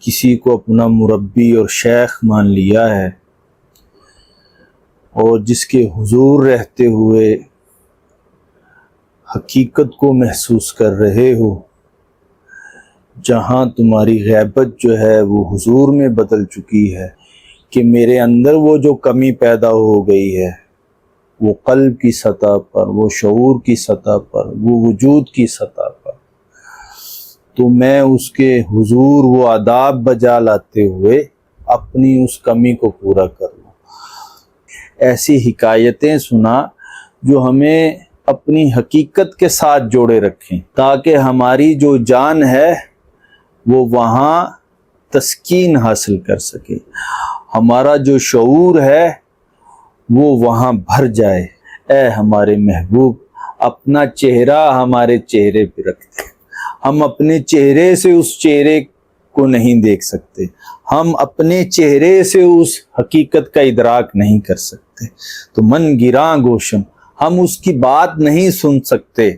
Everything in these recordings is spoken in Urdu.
کسی کو اپنا مربی اور شیخ مان لیا ہے اور جس کے حضور رہتے ہوئے حقیقت کو محسوس کر رہے ہو، جہاں تمہاری غیبت جو ہے وہ حضور میں بدل چکی ہے کہ میرے اندر وہ جو کمی پیدا ہو گئی ہے، وہ قلب کی سطح پر، وہ شعور کی سطح پر، وہ وجود کی سطح پر، تو میں اس کے حضور وہ آداب بجا لاتے ہوئے اپنی اس کمی کو پورا کر لوں۔ ایسی حکایتیں سنا جو ہمیں اپنی حقیقت کے ساتھ جوڑے رکھیں، تاکہ ہماری جو جان ہے وہ وہاں تسکین حاصل کر سکے، ہمارا جو شعور ہے وہ وہاں بھر جائے۔ اے ہمارے محبوب، اپنا چہرہ ہمارے چہرے پہ رکھتے، ہم اپنے چہرے سے اس چہرے کو نہیں دیکھ سکتے، ہم اپنے چہرے سے اس حقیقت کا ادراک نہیں کر سکتے، تو من گراں گوشم، ہم اس کی بات نہیں سن سکتے۔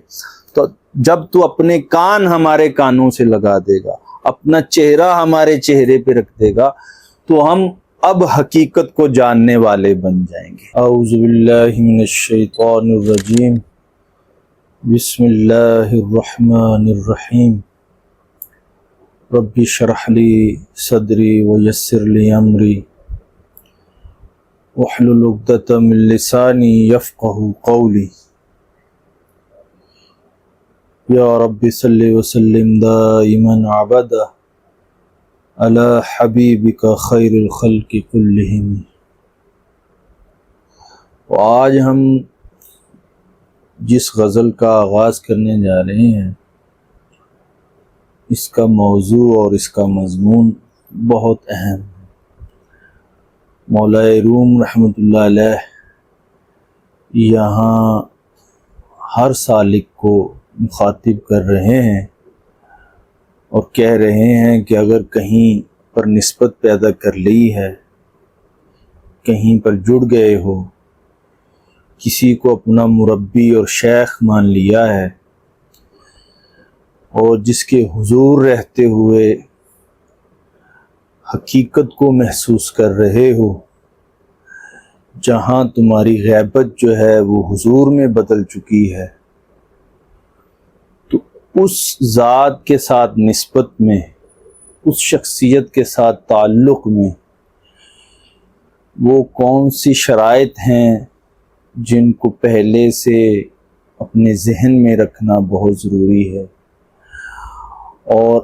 تو جب تو اپنے کان ہمارے کانوں سے لگا دے گا، اپنا چہرہ ہمارے چہرے پہ رکھ دے گا، تو ہم اب حقیقت کو جاننے والے بن جائیں گے۔ اعوذ باللہ من الشیطان الرجیم، بسم اللہ الرحمن الرحیم، رب اشرح لی صدری ویسر لی امری واحلل عقدۃ من لسانی یفقہوا قولی، یا رب صلی وسلم دائما ابدا علی حبیبک خیر الخلق کلہم۔ آج ہم جس غزل کا آغاز کرنے جا رہے ہیں، اس کا موضوع اور اس کا مضمون بہت اہم ہے۔ مولا روم رحمۃ اللہ علیہ یہاں ہر سالک کو مخاطب کر رہے ہیں اور کہہ رہے ہیں کہ اگر کہیں پر نسبت پیدا کر لی ہے، کہیں پر جڑ گئے ہو، کسی کو اپنا مربی اور شیخ مان لیا ہے اور جس کے حضور رہتے ہوئے حقیقت کو محسوس کر رہے ہو، جہاں تمہاری غیبت جو ہے وہ حضور میں بدل چکی ہے، تو اس ذات کے ساتھ نسبت میں، اس شخصیت کے ساتھ تعلق میں وہ کون سی شرائط ہیں جن کو پہلے سے اپنے ذہن میں رکھنا بہت ضروری ہے۔ اور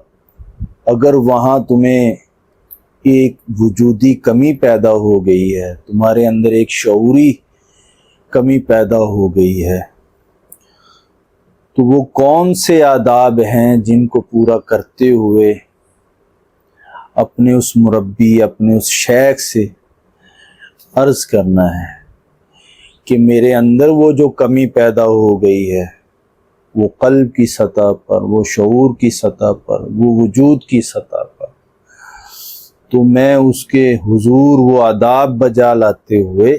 اگر وہاں تمہیں ایک وجودی کمی پیدا ہو گئی ہے، تمہارے اندر ایک شعوری کمی پیدا ہو گئی ہے، تو وہ کون سے آداب ہیں جن کو پورا کرتے ہوئے اپنے اس مربی، اپنے اس شیخ سے عرض کرنا ہے کہ میرے اندر وہ جو کمی پیدا ہو گئی ہے، وہ قلب کی سطح پر، وہ شعور کی سطح پر، وہ وجود کی سطح پر، تو میں اس کے حضور وہ آداب بجا لاتے ہوئے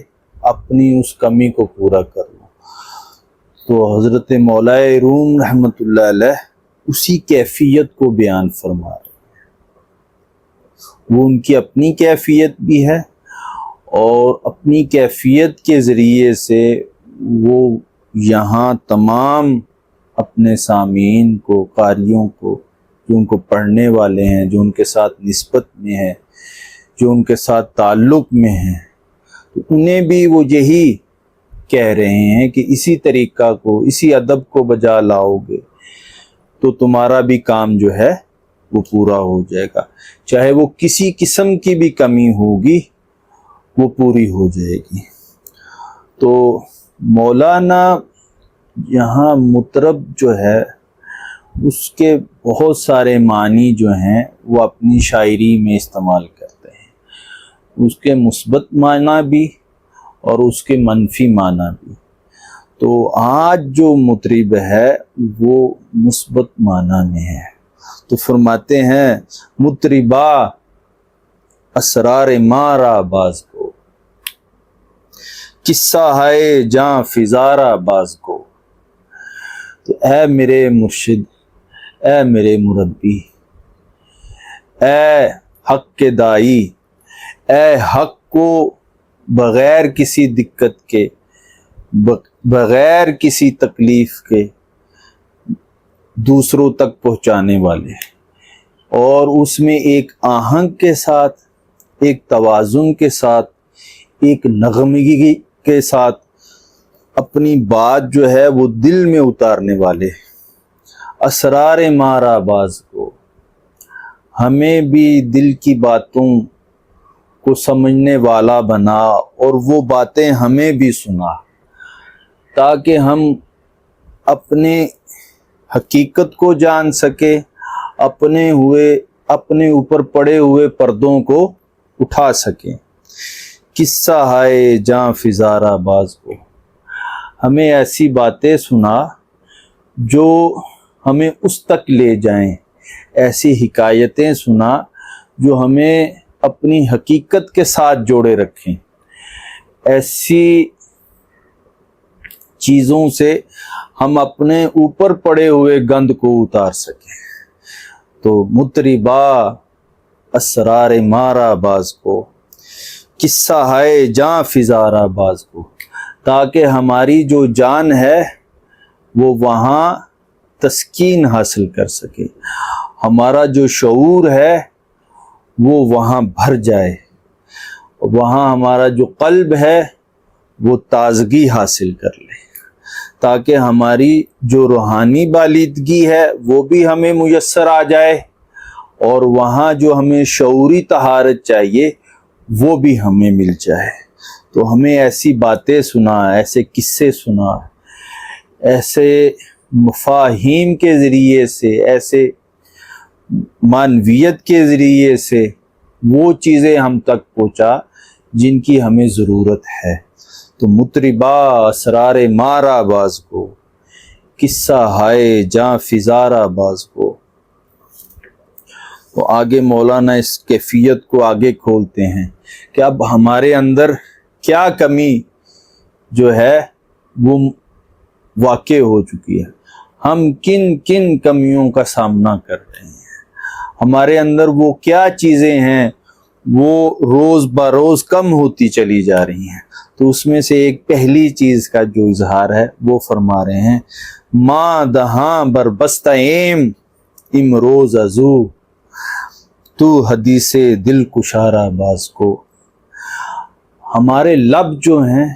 اپنی اس کمی کو پورا کر لوں۔ تو حضرت مولا روم رحمۃ اللہ علیہ اسی کیفیت کو بیان فرما رہے ہیں۔ وہ ان کی اپنی کیفیت بھی ہے اور اپنی کیفیت کے ذریعے سے وہ یہاں تمام اپنے سامعین کو، قاریوں کو، جو ان کو پڑھنے والے ہیں، جو ان کے ساتھ نسبت میں ہیں، جو ان کے ساتھ تعلق میں ہیں، تو انہیں بھی وہ یہی کہہ رہے ہیں کہ اسی طریقہ کو، اسی ادب کو بجا لاؤ گے تو تمہارا بھی کام جو ہے وہ پورا ہو جائے گا، چاہے وہ کسی قسم کی بھی کمی ہوگی وہ پوری ہو جائے گی۔ تو مولانا یہاں مطرب جو ہے اس کے بہت سارے معنی جو ہیں وہ اپنی شاعری میں استعمال کرتے ہیں، اس کے مثبت معنی بھی اور اس کے منفی معنی بھی۔ تو آج جو مطرب ہے وہ مثبت معنی میں ہے، تو فرماتے ہیں مطربا اسرار مارا باز کو، قصہ ہے جاں فزارا باز کو۔ تو اے میرے مرشد، اے میرے مربی، اے حق کے دائی، اے حق کو بغیر کسی دقت کے، بغیر کسی تکلیف کے دوسروں تک پہنچانے والے، اور اس میں ایک آہنگ کے ساتھ، ایک توازن کے ساتھ، ایک نغمگی کے ساتھ اپنی بات جو ہے وہ دل میں اتارنے والے۔ اسرار مارا باز کو، ہمیں بھی دل کی باتوں کو سمجھنے والا بنا اور وہ باتیں ہمیں بھی سنا، تاکہ ہم اپنے حقیقت کو جان سکے، اپنے اوپر پڑے ہوئے پردوں کو اٹھا سکیں۔ قصہ ہائے جاں فزارہ باز کو، ہمیں ایسی باتیں سنا جو ہمیں اس تک لے جائیں، ایسی حکایتیں سنا جو ہمیں اپنی حقیقت کے ساتھ جوڑے رکھیں، ایسی چیزوں سے ہم اپنے اوپر پڑے ہوئے گند کو اتار سکیں۔ تو مطربا اسرار مارا باز کو، قصہ ہائے جاں فزارہ باز کو، تاکہ ہماری جو جان ہے وہ وہاں تسکین حاصل کر سکے، ہمارا جو شعور ہے وہ وہاں بھر جائے، وہاں ہمارا جو قلب ہے وہ تازگی حاصل کر لے، تاکہ ہماری جو روحانی بالیدگی ہے وہ بھی ہمیں میسر آ جائے، اور وہاں جو ہمیں شعوری طہارت چاہیے وہ بھی ہمیں مل جائے۔ تو ہمیں ایسی باتیں سنا، ایسے قصے سنا، ایسے مفاہیم کے ذریعے سے، ایسے معنویت کے ذریعے سے وہ چیزیں ہم تک پہنچا جن کی ہمیں ضرورت ہے۔ تو مطربا اسرار مارا باز کو، قصہ ہائے جاں فزارہ باز کو۔ تو آگے مولانا اس کیفیت کو آگے کھولتے ہیں کہ اب ہمارے اندر کیا کمی جو ہے وہ واقع ہو چکی ہے، ہم کن کن کمیوں کا سامنا کر رہے ہیں، ہمارے اندر وہ کیا چیزیں ہیں وہ روز بروز کم ہوتی چلی جا رہی ہیں۔ تو اس میں سے ایک پہلی چیز کا جو اظہار ہے وہ فرما رہے ہیں، ماں دہاں بربستہ ایم امروز ازو، تو حدیث دل کشارہ باز کو۔ ہمارے لب جو ہیں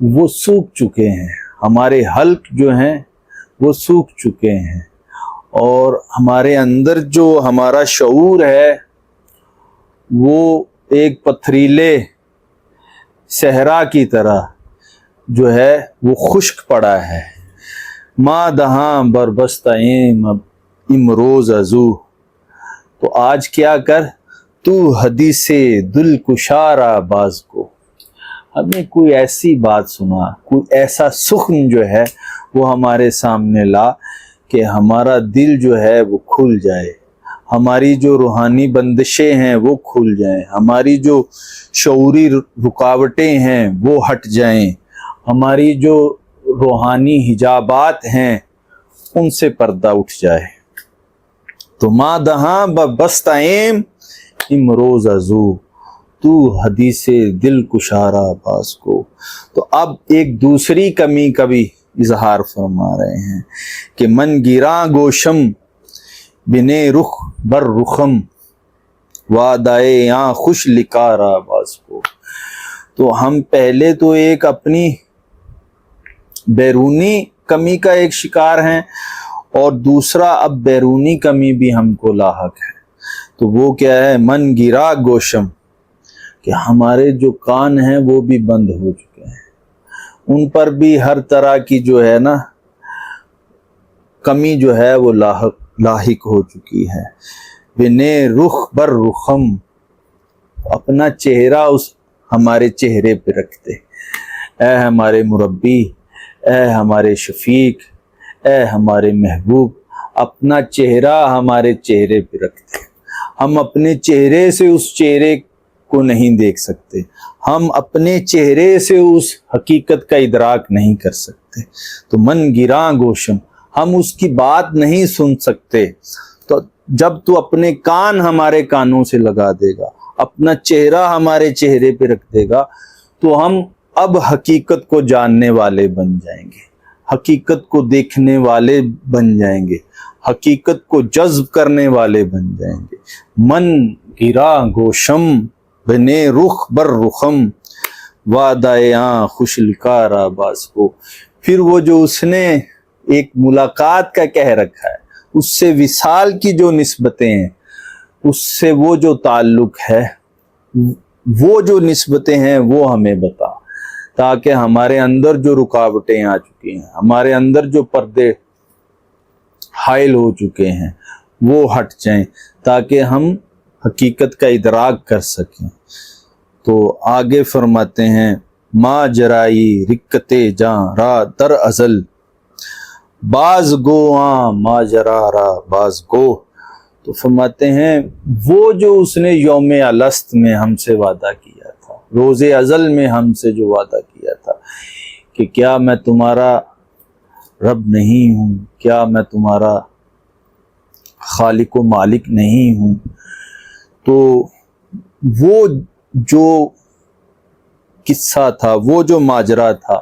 وہ سوکھ چکے ہیں، ہمارے حلق جو ہیں وہ سوکھ چکے ہیں، اور ہمارے اندر جو ہمارا شعور ہے وہ ایک پتھریلے صحرا کی طرح جو ہے وہ خشک پڑا ہے۔ ماں دہاں بربستہ ایم امروز ازو، تو آج کیا کر، تو حدیث دل کشارہ باز کو، ہمیں کوئی ایسی بات سنا، کوئی ایسا سخن جو ہے وہ ہمارے سامنے لا کہ ہمارا دل جو ہے وہ کھل جائے، ہماری جو روحانی بندشیں ہیں وہ کھل جائیں، ہماری جو شعوری رکاوٹیں ہیں وہ ہٹ جائیں، ہماری جو روحانی حجابات ہیں ان سے پردہ اٹھ جائے۔ تو ماں دہاں ببستہ ایم امروز ازو، تو حدیث دل کشارہ باز کو۔ تو اب ایک دوسری کمی کا بھی اظہار فرما رہے ہیں کہ من گیراں گوشم بنے رخ بر رخم، وادائے یاں خوش لکارہ باز کو۔ تو ہم پہلے تو ایک اپنی بیرونی کمی کا ایک شکار ہیں، اور دوسرا اب بیرونی کمی بھی ہم کو لاحق ہے۔ تو وہ کیا ہے، من گرا گوشم، کہ ہمارے جو کان ہیں وہ بھی بند ہو چکے ہیں، ان پر بھی ہر طرح کی جو ہے نا کمی جو ہے وہ لاحق ہو چکی ہے۔ بنے رخ بر رخم، اپنا چہرہ اس ہمارے چہرے پہ رکھتے، اے ہمارے مربی، اے ہمارے شفیق، اے ہمارے محبوب، اپنا چہرہ ہمارے چہرے پہ رکھتے۔ ہم اپنے چہرے سے اس چہرے کو نہیں دیکھ سکتے، ہم اپنے چہرے سے اس حقیقت کا ادراک نہیں کر سکتے۔ تو من گراں گوشم، ہم اس کی بات نہیں سن سکتے۔ تو جب تو اپنے کان ہمارے کانوں سے لگا دے گا، اپنا چہرہ ہمارے چہرے پہ رکھ دے گا، تو ہم اب حقیقت کو جاننے والے بن جائیں گے، حقیقت کو دیکھنے والے بن جائیں گے، حقیقت کو جذب کرنے والے بن جائیں گے۔ من گرا گوشم بنے رخ بر رخم وعدائیاں خوش لکارا باز کو۔ پھر وہ جو اس نے ایک ملاقات کا کہہ رکھا ہے، اس سے وصال کی جو نسبتیں ہیں، اس سے وہ جو تعلق ہے، وہ جو نسبتیں ہیں وہ ہمیں بتا، تاکہ ہمارے اندر جو رکاوٹیں آ چکی ہیں، ہمارے اندر جو پردے حائل ہو چکے ہیں وہ ہٹ جائیں، تاکہ ہم حقیقت کا ادراک کر سکیں۔ تو آگے فرماتے ہیں ما جرائی رکت جاں را در ازل باز گو آں ما جرا را باز گو۔ تو فرماتے ہیں وہ جو اس نے یوم الست میں ہم سے وعدہ کیا تھا، روز ازل میں ہم سے جو وعدہ کیا تھا کہ کیا میں تمہارا رب نہیں ہوں، کیا میں تمہارا خالق و مالک نہیں ہوں، تو وہ جو قصہ تھا، وہ جو ماجرا تھا،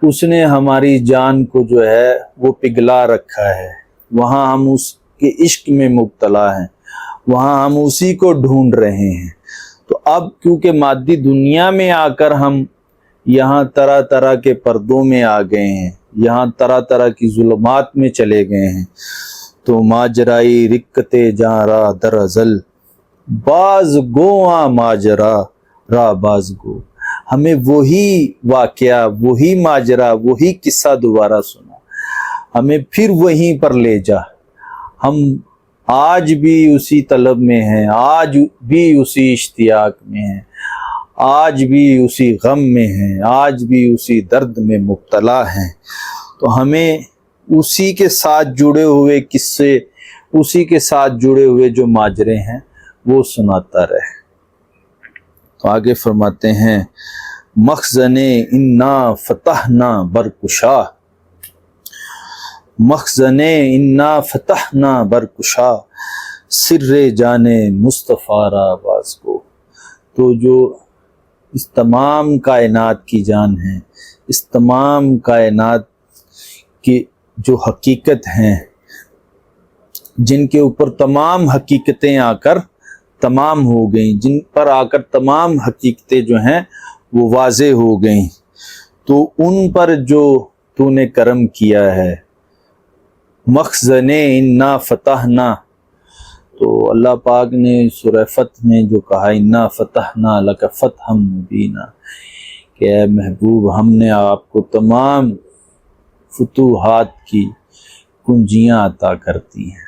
اس نے ہماری جان کو جو ہے وہ پگھلا رکھا ہے۔ وہاں ہم اس کے عشق میں مبتلا ہیں، وہاں ہم اسی کو ڈھونڈ رہے ہیں۔ تو اب کیونکہ مادی دنیا میں آ کر ہم یہاں طرح طرح کے پردوں میں آ گئے ہیں، یہاں طرح طرح کی ظلمات میں چلے گئے ہیں، تو ماجرائی رکت جاں را در ازل باز گو آں ماجرا را باز گو۔ ہمیں وہی واقعہ، وہی ماجرا، وہی قصہ دوبارہ سنا، ہمیں پھر وہیں پر لے جا۔ ہم آج بھی اسی طلب میں ہیں، آج بھی اسی اشتیاق میں ہیں، آج بھی اسی غم میں ہیں، آج بھی اسی درد میں مبتلا ہیں۔ تو ہمیں اسی کے ساتھ جڑے ہوئے قصے، اسی کے ساتھ جڑے ہوئے جو ماجرے ہیں وہ سناتا رہے۔ تو آگے فرماتے ہیں مخزن انا فتحنا برکشا، مخزن انا فتحنا برکشا سر جانے مصطفیٰ را باز کو۔ تو جو اس تمام کائنات کی جان ہے، اس تمام کائنات کی جو حقیقت ہیں، جن کے اوپر تمام حقیقتیں آ کر تمام ہو گئیں، جن پر آ کر تمام حقیقتیں جو ہیں وہ واضح ہو گئیں، تو ان پر جو تو نے کرم کیا ہے، مخزن انا فتحنا، تو اللہ پاک نے سورہ فتح میں جو کہا انا فتحنا لک فتحا مبینا، کہ اے محبوب ہم نے آپ کو تمام فتوحات کی کنجیاں عطا کرتی ہیں،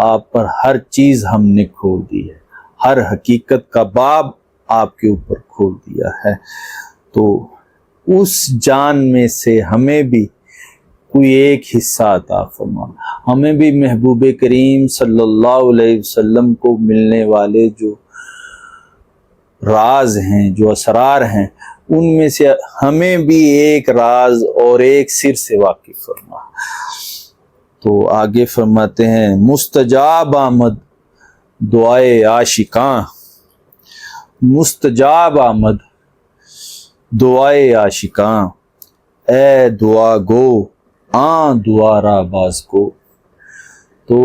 آپ پر ہر چیز ہم نے کھول دی ہے، ہر حقیقت کا باب آپ کے اوپر کھول دیا ہے۔ تو اس جان میں سے ہمیں بھی کوئی ایک حصہ عطا فرما، ہمیں بھی محبوب کریم صلی اللہ علیہ وسلم کو ملنے والے جو راز ہیں، جو اسرار ہیں، ان میں سے ہمیں بھی ایک راز اور ایک سر سے واقف فرما۔ تو آگے فرماتے ہیں مستجاب آمد دعائے عاشقاں، مستجاب آمد دعائے عاشقاں اے دعا گو آں دعا را باز کو۔ تو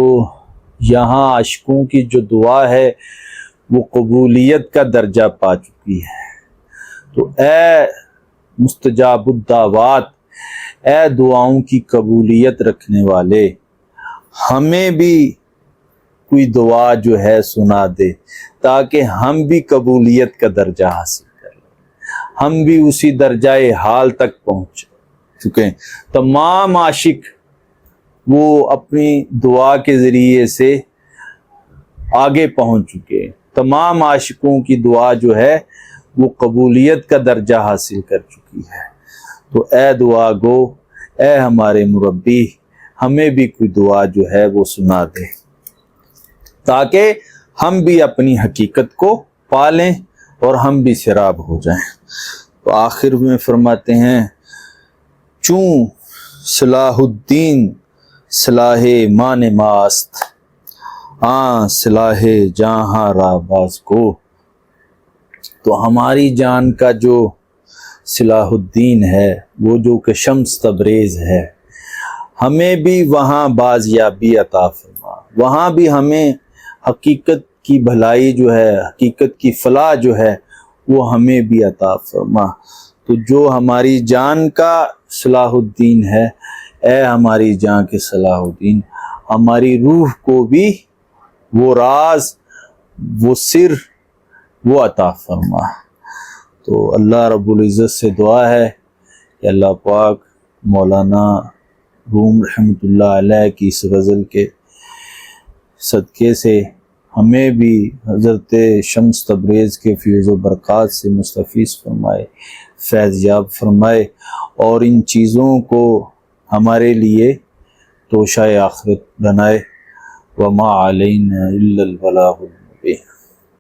یہاں عاشقوں کی جو دعا ہے وہ قبولیت کا درجہ پا چکی ہے۔ تو اے مستجاب الدعوات، اے دعاؤں کی قبولیت رکھنے والے، ہمیں بھی کوئی دعا جو ہے سنا دے، تاکہ ہم بھی قبولیت کا درجہ حاصل کر لیں، ہم بھی اسی درجہ حال تک پہنچ چکے ہیں۔ تمام عاشق وہ اپنی دعا کے ذریعے سے آگے پہنچ چکے ہیں، تمام عاشقوں کی دعا جو ہے وہ قبولیت کا درجہ حاصل کر چکی ہے۔ تو اے دعا گو، اے ہمارے مربی، ہمیں بھی کوئی دعا جو ہے وہ سنا دے، تاکہ ہم بھی اپنی حقیقت کو پالیں اور ہم بھی سیراب ہو جائیں۔ تو آخر میں فرماتے ہیں چوں صلاح الدین صلاح مان ماست صلاح جہاں را باز کو. تو ہماری جان کا جو صلاح الدین ہے، وہ جو کہ شمس تبریز ہے، ہمیں بھی وہاں بازیابی عطا فرما، وہاں بھی ہمیں حقیقت کی بھلائی جو ہے، حقیقت کی فلاح جو ہے، وہ ہمیں بھی عطا فرما. تو جو ہماری جان کا صلاح الدین ہے، اے ہماری جان کے صلاح الدین، ہماری روح کو بھی وہ راز، وہ سر، وہ عطا فرما. تو اللہ رب العزت سے دعا ہے کہ اللہ پاک مولانا روم رحمۃ اللہ علیہ کی اس غزل کے صدقے سے ہمیں بھی حضرت شمس تبریز کے فیض و برکات سے مستفیض فرمائے، فیض یاب فرمائے، اور ان چیزوں کو ہمارے لیے توشہ آخرت بنائے. وما علینا الا البلاغ المبین.